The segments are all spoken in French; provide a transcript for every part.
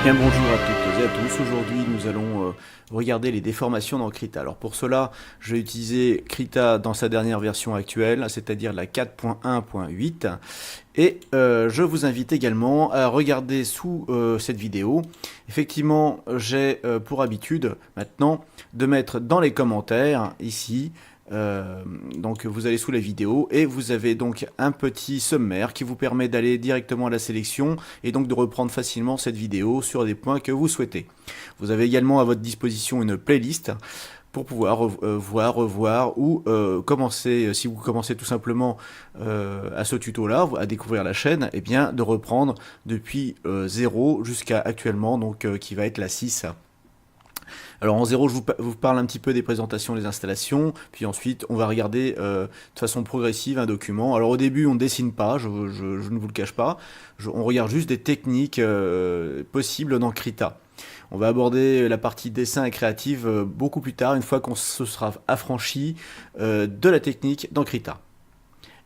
Bien, bonjour à toutes et à tous. Aujourd'hui, nous allons regarder les déformations dans Krita. Alors pour cela, je vais utiliser Krita dans sa dernière version actuelle, c'est-à-dire la 4.1.8. Et je vous invite également à regarder sous cette vidéo. Effectivement, j'ai pour habitude maintenant de mettre dans les commentaires ici. Donc vous allez sous la vidéo et vous avez donc un petit sommaire qui vous permet d'aller directement à la sélection et donc de reprendre facilement cette vidéo sur des points que vous souhaitez. Vous avez également à votre disposition une playlist pour pouvoir revoir ou commencer, si vous commencez tout simplement à ce tuto là, à découvrir la chaîne, et bien de reprendre depuis 0 jusqu'à actuellement, donc qui va être la 6. Alors en 0, je vous parle un petit peu des présentations, des installations, puis ensuite on va regarder de façon progressive un document. Alors au début on ne dessine pas, je ne vous le cache pas, on regarde juste des techniques possibles dans Krita. On va aborder la partie dessin et créative beaucoup plus tard, une fois qu'on se sera affranchi de la technique dans Krita.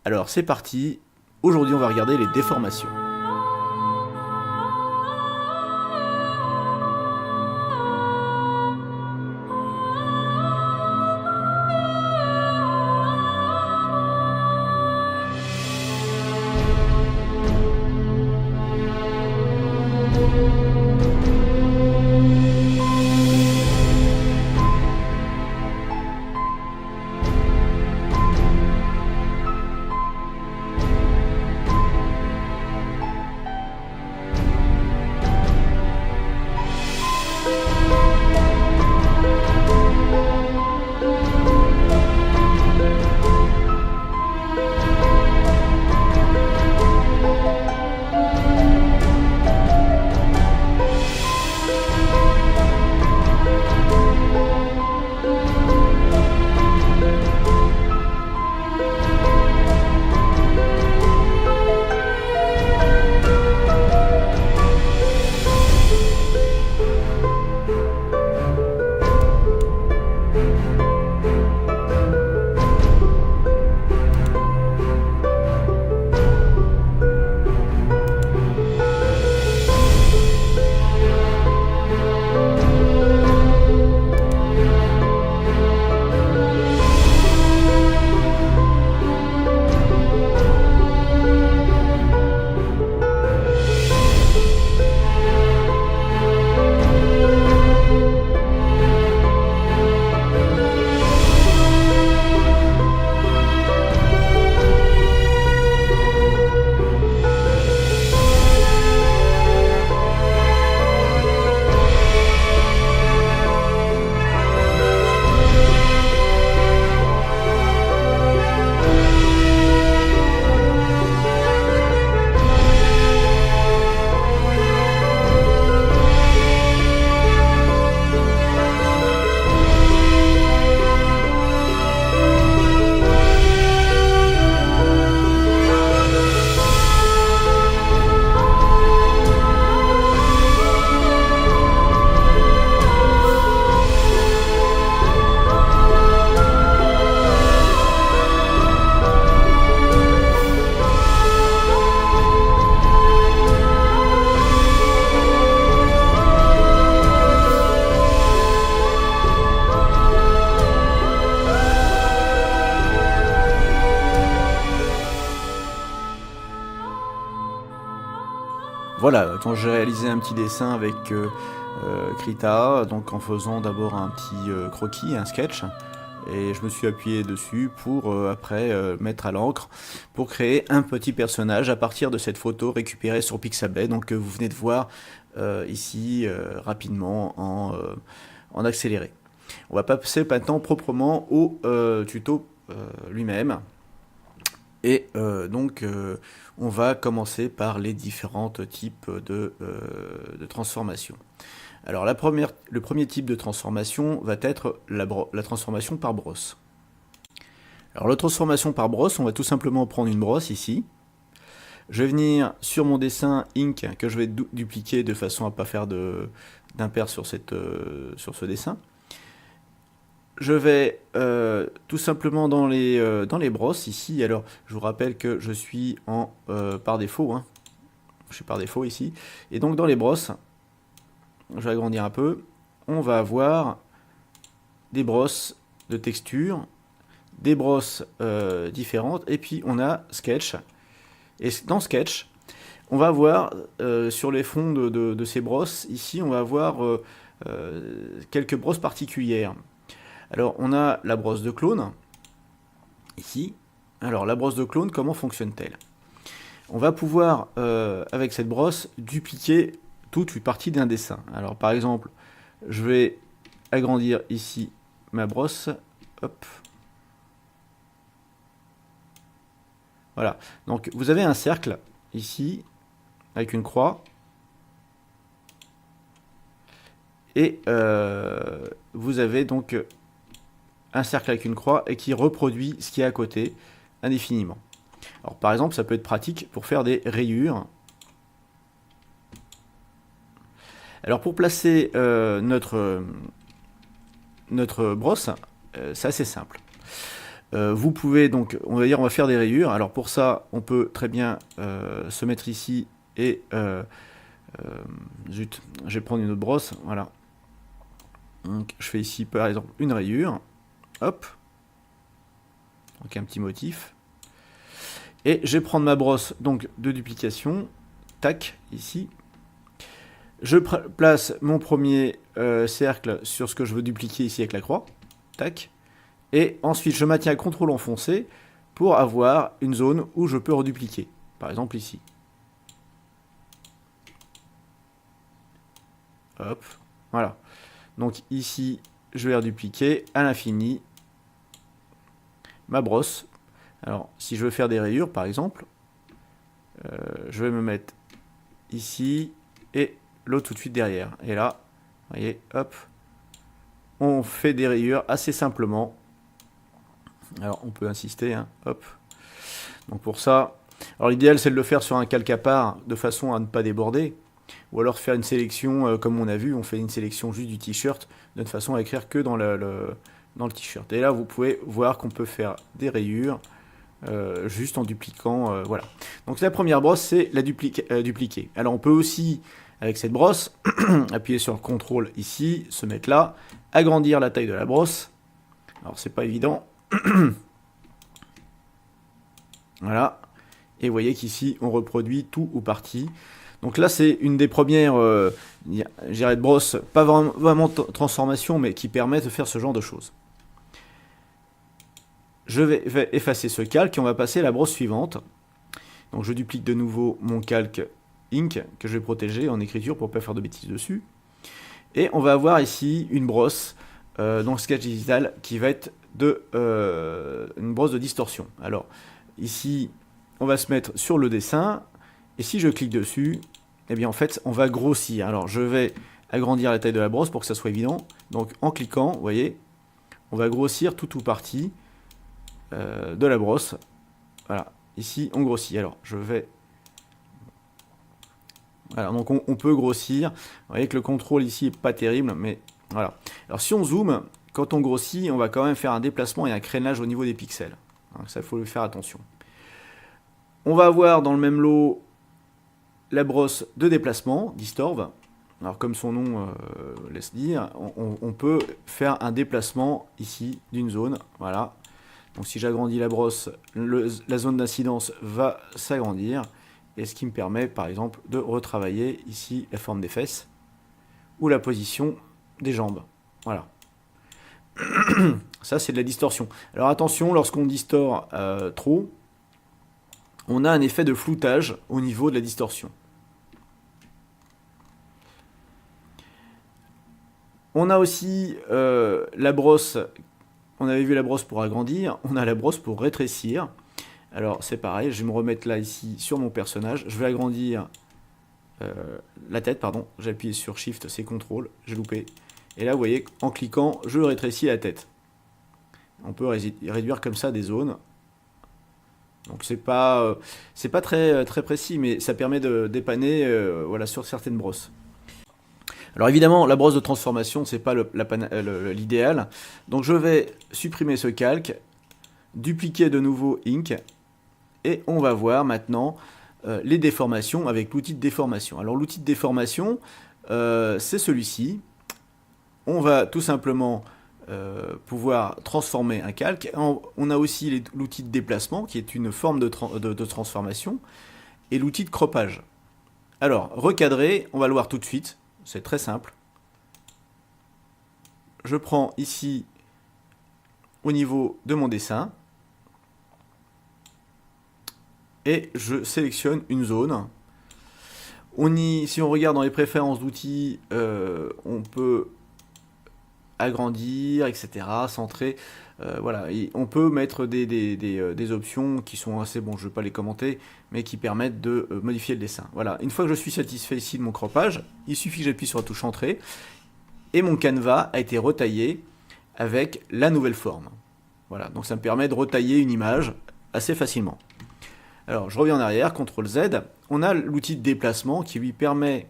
Alors c'est parti, aujourd'hui on va regarder les déformations. Voilà, quand j'ai réalisé un petit dessin avec Krita, donc en faisant d'abord un petit croquis, un sketch, et je me suis appuyé dessus pour après mettre à l'encre pour créer un petit personnage à partir de cette photo récupérée sur Pixabay, donc que vous venez de voir ici rapidement en accéléré. On va passer maintenant proprement au tuto lui-même. Et donc on va commencer par les différents types de transformations. Alors le premier type de transformation va être la transformation par brosse. Alors la transformation par brosse, on va tout simplement prendre une brosse ici. Je vais venir sur mon dessin Ink que je vais dupliquer de façon à ne pas faire d'impair sur ce dessin. Je vais tout simplement dans les brosses ici. Alors je vous rappelle que je suis par défaut, je suis par défaut ici, et donc dans les brosses je vais agrandir un peu, on va avoir des brosses de texture, des brosses différentes, et puis on a Sketch. Et dans Sketch, on va voir sur les fonds de ces brosses, ici on va avoir quelques brosses particulières. Alors on a la brosse de clone, ici. Alors la brosse de clone, comment fonctionne-t-elle? On va pouvoir, avec cette brosse, dupliquer toute une partie d'un dessin. Alors par exemple, je vais agrandir ici ma brosse. Hop. Voilà. Donc vous avez un cercle ici, avec une croix. Et vous avez donc un cercle avec une croix et qui reproduit ce qui est à côté indéfiniment. Alors par exemple, ça peut être pratique pour faire des rayures. Alors pour placer notre brosse, c'est assez simple. Vous pouvez donc, on va dire, on va faire des rayures. Alors pour ça, on peut très bien se mettre ici et zut, je vais prendre une autre brosse. Voilà. Donc je fais ici par exemple une rayure. Hop. Donc un petit motif. Et je vais prendre ma brosse donc de duplication. Tac, ici. Je place mon premier cercle sur ce que je veux dupliquer ici avec la croix. Tac. Et ensuite, je maintiens CTRL enfoncé pour avoir une zone où je peux redupliquer. Par exemple ici. Hop. Voilà. Donc ici, je vais redupliquer à l'infini ma brosse. Alors, si je veux faire des rayures, par exemple, je vais me mettre ici et l'autre tout de suite derrière. Et là, vous voyez, hop, on fait des rayures assez simplement. Alors, on peut insister, hein, hop. Donc pour ça, alors l'idéal c'est de le faire sur un calque à part, de façon à ne pas déborder. Ou alors faire une sélection, comme on a vu, on fait une sélection juste du t-shirt, de façon à écrire que dans le t-shirt. Et là, vous pouvez voir qu'on peut faire des rayures, juste en dupliquant, voilà. Donc la première brosse, c'est la dupliquer. Alors on peut aussi, avec cette brosse, appuyer sur le CTRL ici, se mettre là, agrandir la taille de la brosse. Alors c'est pas évident. Voilà. Et vous voyez qu'ici, on reproduit tout ou partie. Donc là, c'est une des premières de brosse, pas vraiment transformation, mais qui permet de faire ce genre de choses. Je vais effacer ce calque et on va passer à la brosse suivante. Donc je duplique de nouveau mon calque Ink que je vais protéger en écriture pour ne pas faire de bêtises dessus. Et on va avoir ici une brosse dans Sketch Digital qui va être une brosse de distorsion. Alors ici, on va se mettre sur le dessin et si je clique dessus, eh bien en fait, on va grossir. Alors je vais agrandir la taille de la brosse pour que ça soit évident. Donc en cliquant, vous voyez, on va grossir tout ou partie de la brosse. Voilà, ici on grossit. Alors je vais... Voilà, donc on peut grossir. Vous voyez que le contrôle ici est pas terrible, mais voilà. Alors si on zoome, quand on grossit, on va quand même faire un déplacement et un crénage au niveau des pixels. Donc ça, il faut faire attention. On va avoir dans le même lot la brosse de déplacement, Distorve. Alors comme son nom laisse dire, on peut faire un déplacement ici d'une zone. Voilà. Donc si j'agrandis la brosse, la zone d'incidence va s'agrandir. Et ce qui me permet par exemple de retravailler ici la forme des fesses ou la position des jambes. Voilà. Ça c'est de la distorsion. Alors attention, lorsqu'on distord trop, on a un effet de floutage au niveau de la distorsion. On a aussi la brosse, on avait vu la brosse pour agrandir, on a la brosse pour rétrécir. Alors c'est pareil, je vais me remettre là ici sur mon personnage, je vais agrandir la tête, pardon, j'ai appuyé sur Shift, c'est CTRL, j'ai loupé. Et là vous voyez, en cliquant, je rétrécis la tête. On peut réduire comme ça des zones. Donc c'est pas très précis, mais ça permet de dépanner voilà, sur certaines brosses. Alors évidemment, la brosse de transformation, c'est pas l'idéal. Donc je vais supprimer ce calque, dupliquer de nouveau Ink, et on va voir maintenant les déformations avec l'outil de déformation. Alors l'outil de déformation, c'est celui-ci. On va tout simplement pouvoir transformer un calque. On a aussi l'outil de déplacement, qui est une forme de transformation, et l'outil de croppage. Alors, recadrer, on va le voir tout de suite, c'est très simple. Je prends ici, au niveau de mon dessin, et je sélectionne une zone. Si on regarde dans les préférences d'outils, on peut agrandir, etc., centrer, voilà. Et on peut mettre des options qui sont assez, bon, je ne vais pas les commenter, mais qui permettent de modifier le dessin. Voilà, une fois que je suis satisfait ici de mon croppage, il suffit que j'appuie sur la touche Entrée, et mon canevas a été retaillé avec la nouvelle forme. Voilà, donc ça me permet de retailler une image assez facilement. Alors, je reviens en arrière, CTRL Z. On a l'outil de déplacement qui lui permet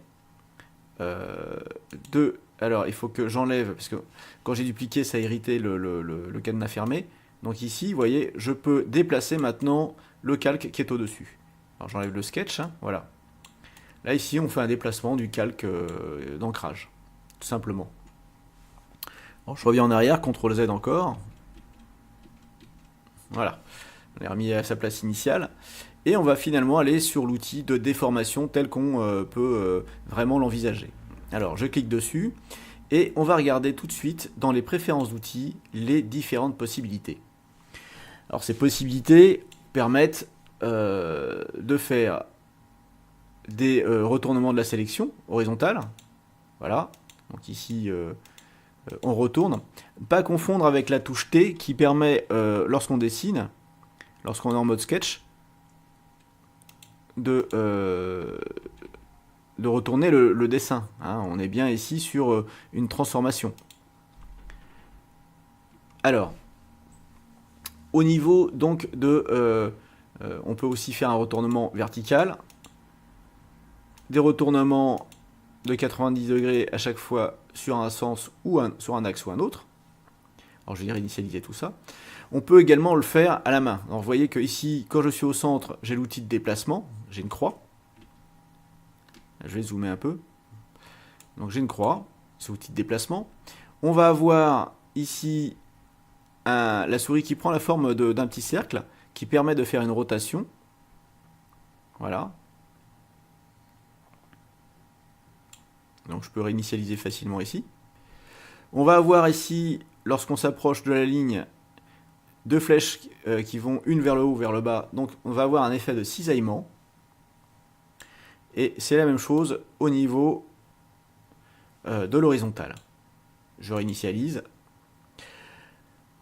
de... Alors, il faut que j'enlève, parce que quand j'ai dupliqué, ça a irrité le cadenas fermé. Donc ici, vous voyez, je peux déplacer maintenant le calque qui est au-dessus. Alors, j'enlève le sketch, hein, voilà. Là, ici, on fait un déplacement du calque d'ancrage, tout simplement. Alors, je reviens en arrière, CTRL Z encore. Voilà. On l'a remis à sa place initiale. Et on va finalement aller sur l'outil de déformation tel qu'on peut vraiment l'envisager. Alors, je clique dessus et on va regarder tout de suite dans les préférences d'outils les différentes possibilités. Alors, ces possibilités permettent de faire des retournements de la sélection horizontale. Voilà. Donc ici, on retourne. Pas confondre avec la touche T qui permet, lorsqu'on dessine, lorsqu'on est en mode sketch, de retourner le dessin. Hein. On est bien ici sur une transformation. Alors, au niveau donc de... on peut aussi faire un retournement vertical, des retournements de 90 degrés à chaque fois sur un sens ou sur un axe ou un autre. Alors je vais réinitialiser tout ça. On peut également le faire à la main. Alors vous voyez que ici, quand je suis au centre, j'ai l'outil de déplacement, j'ai une croix. Je vais zoomer un peu. Donc j'ai une croix, c'est l'outil de déplacement. On va avoir ici la souris qui prend la forme d'un petit cercle, qui permet de faire une rotation. Voilà. Donc je peux réinitialiser facilement ici. On va avoir ici, lorsqu'on s'approche de la ligne, deux flèches qui vont une vers le haut, vers le bas. Donc on va avoir un effet de cisaillement. Et c'est la même chose au niveau de l'horizontale. Je réinitialise.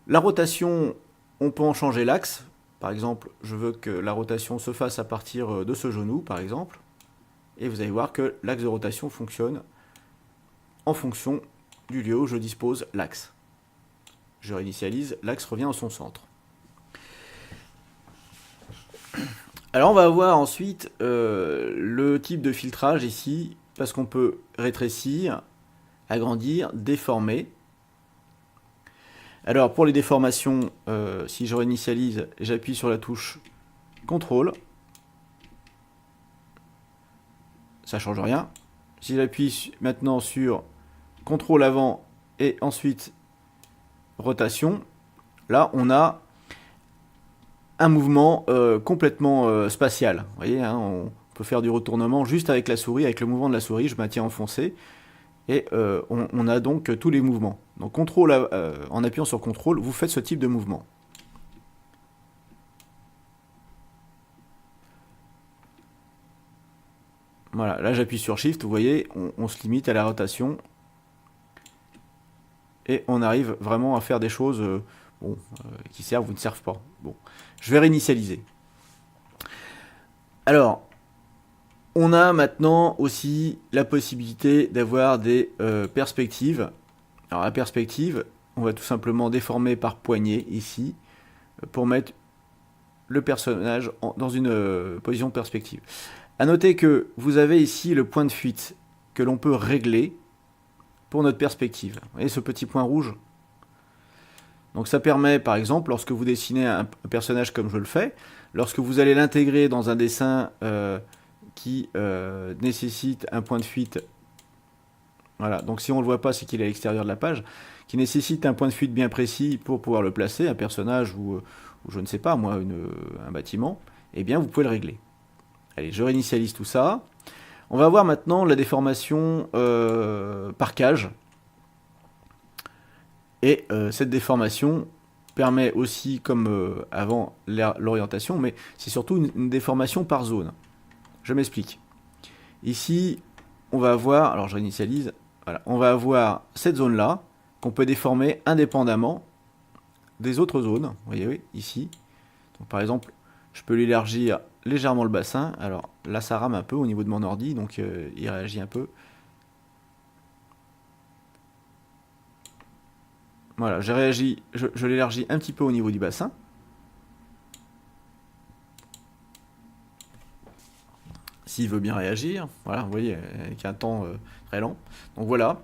La rotation, on peut en changer l'axe. Par exemple, je veux que la rotation se fasse à partir de ce genou, par exemple. Et vous allez voir que l'axe de rotation fonctionne en fonction du lieu où je dispose l'axe. Je réinitialise, l'axe revient à son centre. Alors on va voir ensuite le type de filtrage ici, parce qu'on peut rétrécir, agrandir, déformer. Alors pour les déformations, si je réinitialise, j'appuie sur la touche CTRL. Ça ne change rien. Si j'appuie maintenant sur CTRL avant et ensuite rotation, là on a un mouvement complètement spatial. Vous voyez, hein, on peut faire du retournement juste avec la souris, avec le mouvement de la souris, je maintiens enfoncé, et on a donc tous les mouvements. Donc en appuyant sur CTRL, vous faites ce type de mouvement. Voilà, là j'appuie sur Shift, vous voyez, on se limite à la rotation, et on arrive vraiment à faire des choses qui servent ou ne servent pas. Bon, je vais réinitialiser. Alors, on a maintenant aussi la possibilité d'avoir des perspectives. Alors la perspective, on va tout simplement déformer par poignée ici, pour mettre le personnage dans une position de perspective. A noter que vous avez ici le point de fuite que l'on peut régler pour notre perspective. Vous voyez ce petit point rouge? Donc ça permet, par exemple, lorsque vous dessinez un personnage comme je le fais, lorsque vous allez l'intégrer dans un dessin qui nécessite un point de fuite Voilà, donc si on ne le voit pas, c'est qu'il est à l'extérieur de la page, qui nécessite un point de fuite bien précis pour pouvoir le placer, un personnage ou je ne sais pas, moi, un bâtiment, eh bien vous pouvez le régler. Allez, je réinitialise tout ça. On va voir maintenant la déformation par cage. Et cette déformation permet aussi, comme avant, l'orientation, mais c'est surtout une déformation par zone. Je m'explique. Ici, on va avoir, alors je réinitialise, voilà, on va avoir cette zone-là, qu'on peut déformer indépendamment des autres zones. Vous voyez, oui, ici. Donc, par exemple, je peux l'élargir légèrement le bassin. Alors là, ça rame un peu au niveau de mon ordi, donc il réagit un peu. Voilà, j'ai réagi, je l'élargis un petit peu au niveau du bassin. S'il veut bien réagir, voilà, vous voyez, avec un temps très lent. Donc voilà.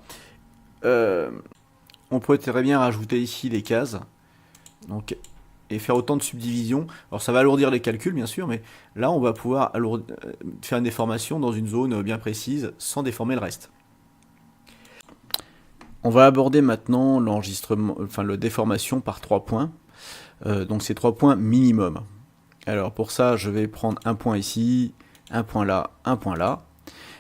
On peut très bien rajouter ici des cases. Donc, et faire autant de subdivisions. Alors ça va alourdir les calculs bien sûr, mais là on va pouvoir faire une déformation dans une zone bien précise sans déformer le reste. On va aborder maintenant l'enregistrement, enfin la déformation par 3 points. Donc c'est 3 points minimum. Alors pour ça, je vais prendre un point ici, un point là, un point là.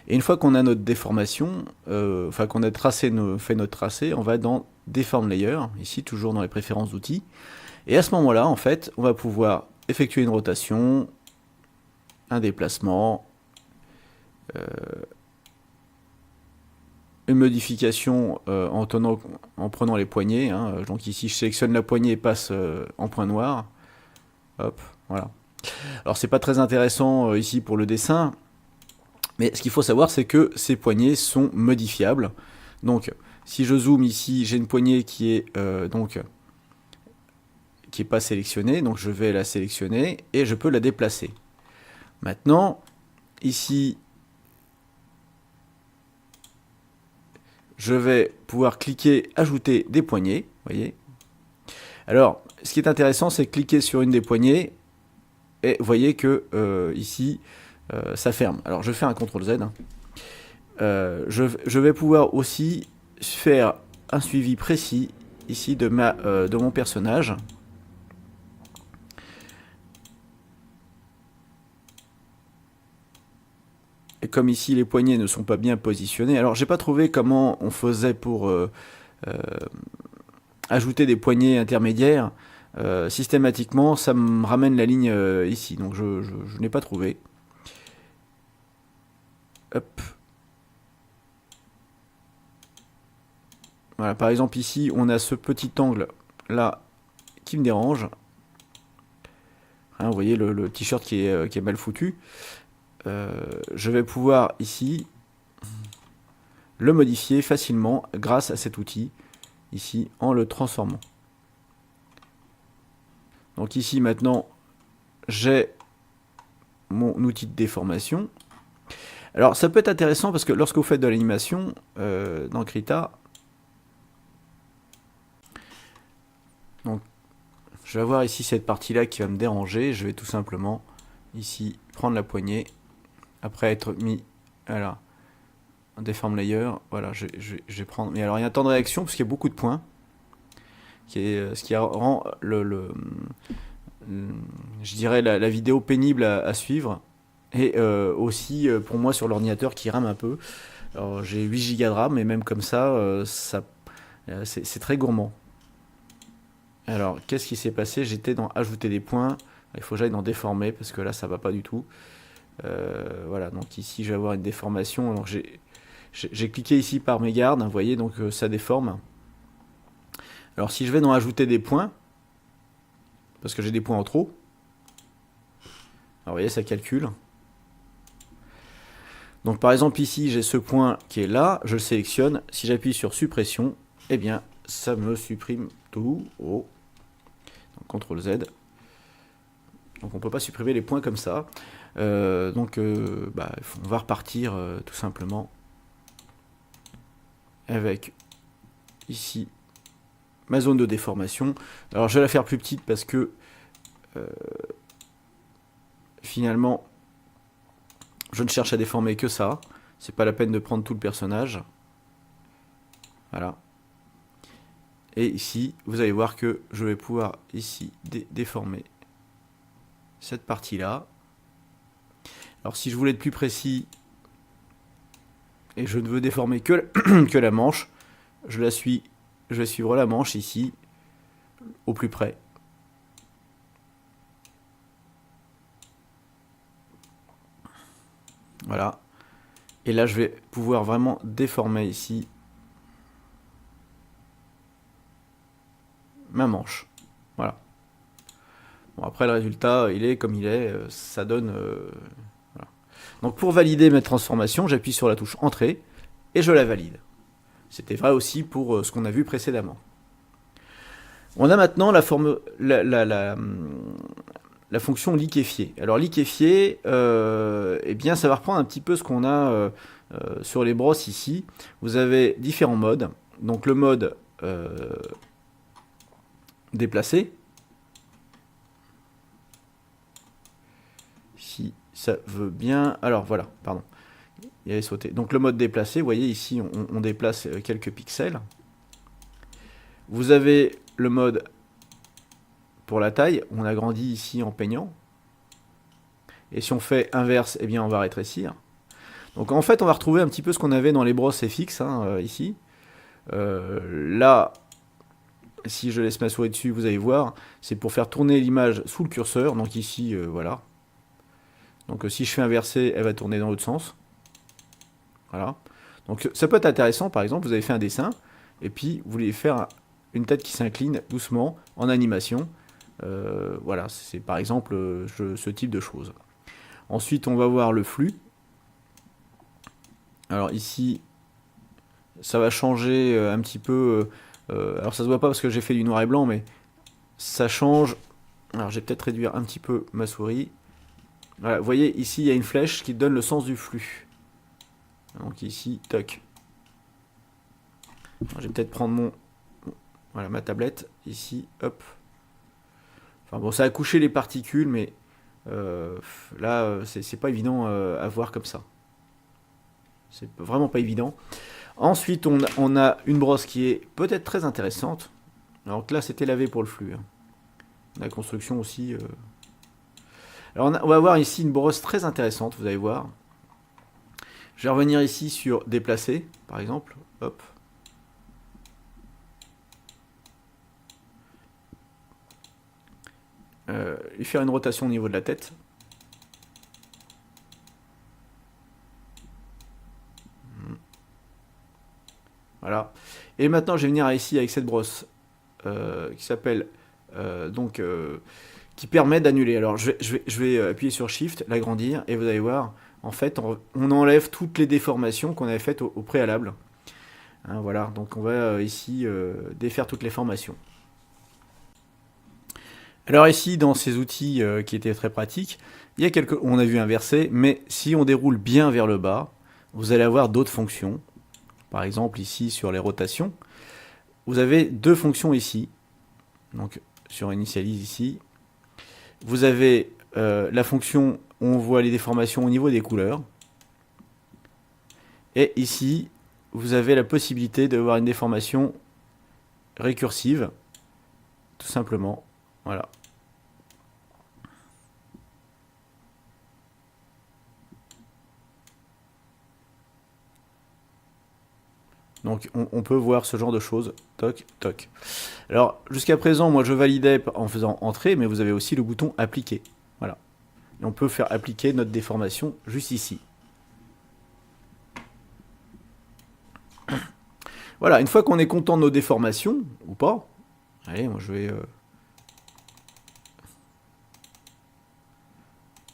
Et une fois qu'on a notre déformation, enfin qu'on a fait notre tracé, on va dans Deform Layer, ici toujours dans les préférences d'outils. Et à ce moment-là, en fait, on va pouvoir effectuer une rotation, un déplacement, une modification en prenant les poignées. Hein. Donc ici, je sélectionne la poignée et passe en point noir. Hop, voilà. Alors c'est pas très intéressant ici pour le dessin, mais ce qu'il faut savoir, c'est que ces poignées sont modifiables. Donc, si je zoome ici, j'ai une poignée qui est qui n'est pas sélectionnée, donc je vais la sélectionner et je peux la déplacer. Maintenant, ici, je vais pouvoir cliquer, ajouter des poignées, voyez. Alors, ce qui est intéressant, c'est cliquer sur une des poignées et vous voyez que ici, ça ferme. Alors, je fais un CTRL Z. Hein. Je vais pouvoir aussi faire un suivi précis ici de mon personnage. Et comme ici les poignées ne sont pas bien positionnées, alors j'ai pas trouvé comment on faisait pour ajouter des poignées intermédiaires. Systématiquement, ça me ramène la ligne ici, donc je n'ai pas trouvé. Hop. Voilà, par exemple ici, on a ce petit angle là qui me dérange. Hein, vous voyez le t-shirt qui est mal foutu. Je vais pouvoir ici le modifier facilement grâce à cet outil ici en le transformant. Donc ici maintenant j'ai mon outil de déformation. Alors ça peut être intéressant parce que lorsque vous faites de l'animation dans Krita, donc je vais avoir ici cette partie là qui va me déranger. Je vais tout simplement ici prendre la poignée après être mis voilà, en Deform Layer. Voilà, je vais prendre. Mais alors il y a un temps de réaction parce qu'il y a beaucoup de points, ce qui rend je dirais la vidéo pénible à suivre. Et aussi pour moi sur l'ordinateur qui rame un peu. Alors j'ai 8 Go de RAM, mais même comme ça, c'est très gourmand. Alors qu'est-ce qui s'est passé? J'étais dans ajouter des points. Il faut que j'aille dans déformer parce que là ça va pas du tout. Voilà, donc ici je vais avoir une déformation. Donc j'ai cliqué ici par mégarde, vous voyez, donc ça déforme. Alors si je vais dans ajouter des points, parce que j'ai des points en trop, alors vous voyez, ça calcule. Donc par exemple ici j'ai ce point qui est là, je le sélectionne, si j'appuie sur suppression, eh bien ça me supprime tout. Oh. Donc CTRL Z. Donc on ne peut pas supprimer les points comme ça. On va repartir tout simplement avec ici ma zone de déformation. Alors je vais la faire plus petite parce que finalement je ne cherche à déformer que ça. C'est pas la peine de prendre tout le personnage. Voilà. Et ici, vous allez voir que je vais pouvoir ici déformer cette partie-là. Alors si je voulais être plus précis, et je ne veux déformer que, que la manche, je vais suivre la manche ici, au plus près. Voilà. Et là, je vais pouvoir vraiment déformer ici ma manche. Voilà. Bon, après, le résultat, il est comme il est. Ça donne... voilà. Donc, pour valider ma transformation, j'appuie sur la touche Entrée et je la valide. C'était vrai aussi pour ce qu'on a vu précédemment. On a maintenant la fonction liquéfier. Alors liquéfier, eh bien, ça va reprendre un petit peu ce qu'on a sur les brosses ici. Vous avez différents modes. Donc le mode déplacé. Si ça veut bien... Alors voilà, pardon. Il avait sauté. Donc le mode déplacé, vous voyez ici, on déplace quelques pixels. Vous avez le mode pour la taille, on agrandit ici en peignant. Et si on fait inverse, eh bien on va rétrécir. Donc en fait, on va retrouver un petit peu ce qu'on avait dans les brosses FX, hein, ici. Là, si je laisse ma souris dessus, vous allez voir, c'est pour faire tourner l'image sous le curseur. Donc ici, voilà. Donc si je fais inverser, elle va tourner dans l'autre sens. Voilà. Donc ça peut être intéressant, par exemple, vous avez fait un dessin, et puis vous voulez faire une tête qui s'incline doucement en animation. Voilà, c'est par exemple ce type de choses. Ensuite, on va voir le flux. Alors ici, ça va changer un petit peu. Alors ça se voit pas parce que j'ai fait du noir et blanc, mais ça change. Alors je vais peut-être réduire un petit peu ma souris. Voilà, vous voyez, ici, il y a une flèche qui donne le sens du flux. Donc ici, toc. Alors, je vais peut-être prendre voilà, ma tablette. Ici, hop. Enfin bon, ça a couché les particules, mais là, c'est pas évident à voir comme ça. C'est vraiment pas évident. Ensuite, on a une brosse qui est peut-être très intéressante. Alors que là, c'était lavé pour le flux. Hein. La construction aussi. Alors, on va voir ici une brosse très intéressante, vous allez voir. Je vais revenir ici sur déplacer, par exemple. Hop. Lui faire une rotation au niveau de la tête. Voilà. Et maintenant, je vais venir ici avec cette brosse qui s'appelle qui permet d'annuler. Alors, je vais appuyer sur Shift, l'agrandir, et vous allez voir, en fait, on enlève toutes les déformations qu'on avait faites au préalable. Hein, voilà. Donc, on va ici défaire toutes les formations. Alors ici, dans ces outils qui étaient très pratiques, il y a on a vu inverser, mais si on déroule bien vers le bas, vous allez avoir d'autres fonctions. Par exemple, ici, sur les rotations, vous avez deux fonctions ici. Donc, sur Initialize ici, vous avez la fonction où on voit les déformations au niveau des couleurs. Et ici, vous avez la possibilité d'avoir une déformation récursive, tout simplement. Voilà. Donc on peut voir ce genre de choses. Toc, toc. Alors jusqu'à présent, moi je validais en faisant entrer, mais vous avez aussi le bouton appliquer. Voilà. Et on peut faire appliquer notre déformation juste ici. Voilà, une fois qu'on est content de nos déformations, ou pas, allez, moi je vais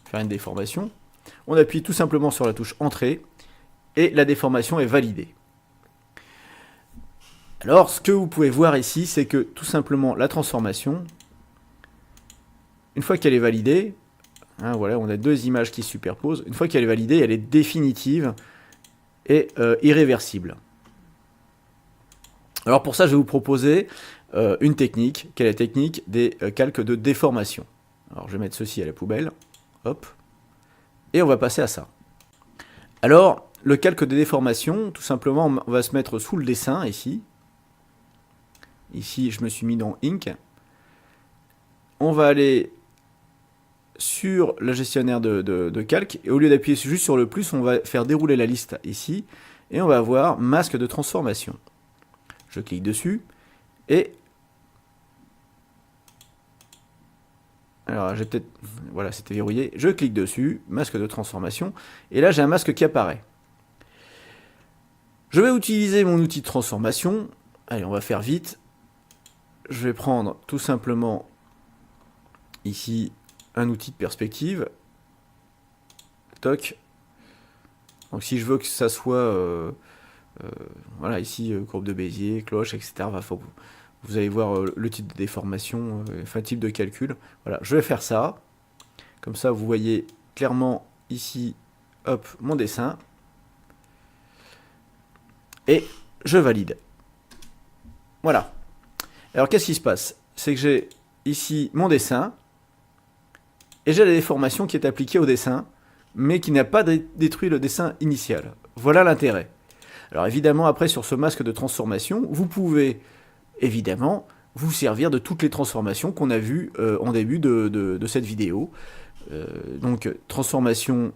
faire une déformation. On appuie tout simplement sur la touche Entrée et la déformation est validée. Alors, ce que vous pouvez voir ici, c'est que tout simplement la transformation, une fois qu'elle est validée, hein, voilà, on a deux images qui se superposent. Une fois qu'elle est validée, elle est définitive et irréversible. Alors pour ça, je vais vous proposer une technique, qui est la technique des calques de déformation. Alors je vais mettre ceci à la poubelle, hop, et on va passer à ça. Alors, le calque de déformation, tout simplement, on va se mettre sous le dessin, ici. Ici, je me suis mis dans Ink. On va aller sur le gestionnaire de calque. Et au lieu d'appuyer juste sur le plus, on va faire dérouler la liste ici. Et on va avoir masque de transformation. Je clique dessus. Et alors, j'ai peut-être... Voilà, c'était verrouillé. Je clique dessus. Masque de transformation. Et là, j'ai un masque qui apparaît. Je vais utiliser mon outil de transformation. Allez, on va faire vite. Je vais prendre tout simplement ici un outil de perspective. Toc. Donc si je veux que ça soit voilà, ici courbe de Bézier, cloche, etc. Vous allez voir le type de déformation, enfin type de calcul. Voilà, je vais faire ça. Comme ça, vous voyez clairement ici, hop, mon dessin. Et je valide. Voilà. Alors qu'est-ce qui se passe? C'est que j'ai ici mon dessin, et j'ai la déformation qui est appliquée au dessin, mais qui n'a pas détruit le dessin initial. Voilà l'intérêt. Alors évidemment, après, sur ce masque de transformation, vous pouvez évidemment vous servir de toutes les transformations qu'on a vues en début de cette vidéo. Donc, transformation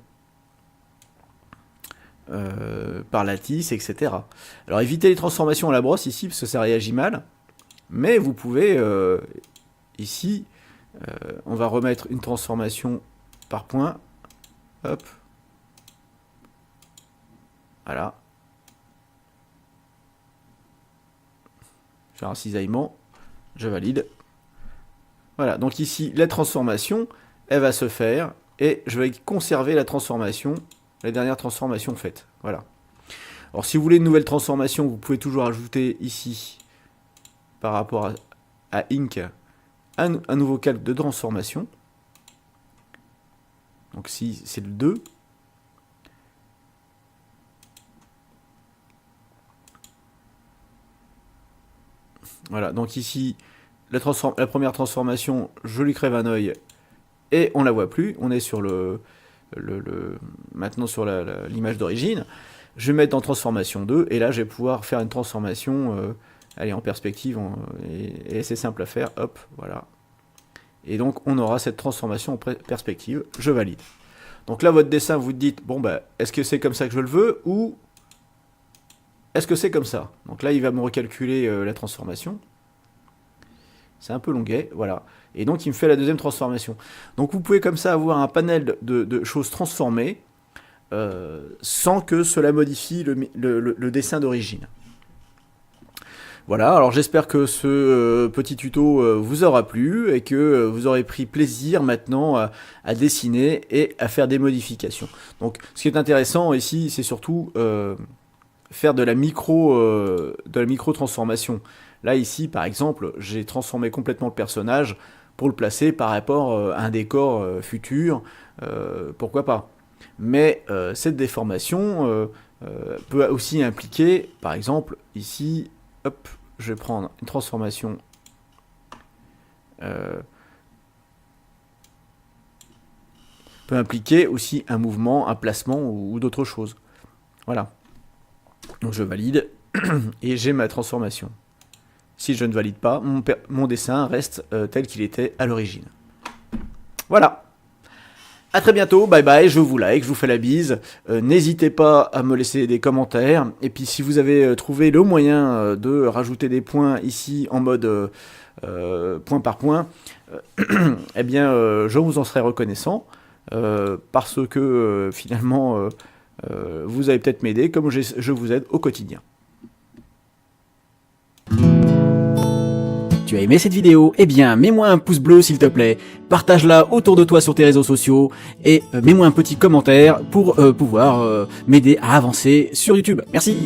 par lattice, etc. Alors évitez les transformations à la brosse ici, parce que ça réagit mal. Mais vous pouvez, ici, on va remettre une transformation par point. Hop. Voilà. Faire un cisaillement. Je valide. Voilà, donc ici, la transformation, elle va se faire. Et je vais conserver la transformation, la dernière transformation faite. Voilà. Alors si vous voulez une nouvelle transformation, vous pouvez toujours ajouter ici, par rapport à Ink, un nouveau calque de transformation. Donc si c'est le 2. Voilà, donc ici, la première transformation, je lui crève un œil et on la voit plus. On est sur maintenant sur l'image d'origine. Je vais mettre dans transformation 2 et là je vais pouvoir faire une transformation allez, en perspective et c'est simple à faire. Hop, voilà. Et donc on aura cette transformation en perspective. Je valide. Donc là votre dessin, vous dites, bon bah, est-ce que c'est comme ça que je le veux ou est-ce que c'est comme ça? Donc là il va me recalculer la transformation. C'est un peu longuet, voilà. Et donc il me fait la deuxième transformation. Donc vous pouvez comme ça avoir un panel de choses transformées sans que cela modifie le dessin d'origine. Voilà, alors j'espère que ce petit tuto vous aura plu et que vous aurez pris plaisir maintenant à dessiner et à faire des modifications. Donc ce qui est intéressant ici, c'est surtout faire de la micro-transformation. Là ici, par exemple, j'ai transformé complètement le personnage pour le placer par rapport à un décor futur, pourquoi pas. Mais cette déformation peut aussi impliquer, par exemple, ici, hop, je vais prendre une transformation peut impliquer aussi un mouvement, un placement ou d'autres choses. Voilà. Donc je valide et j'ai ma transformation. Si je ne valide pas, mon dessin reste tel qu'il était à l'origine. Voilà. A très bientôt, bye bye, je vous like, je vous fais la bise. N'hésitez pas à me laisser des commentaires. Et puis si vous avez trouvé le moyen de rajouter des points ici en mode point par point, eh bien je vous en serai reconnaissant. Parce que finalement, vous allez peut-être m'aider comme je vous aide au quotidien. Tu as aimé cette vidéo? Eh bien, mets-moi un pouce bleu s'il te plaît, partage-la autour de toi sur tes réseaux sociaux et mets-moi un petit commentaire pour pouvoir m'aider à avancer sur YouTube. Merci!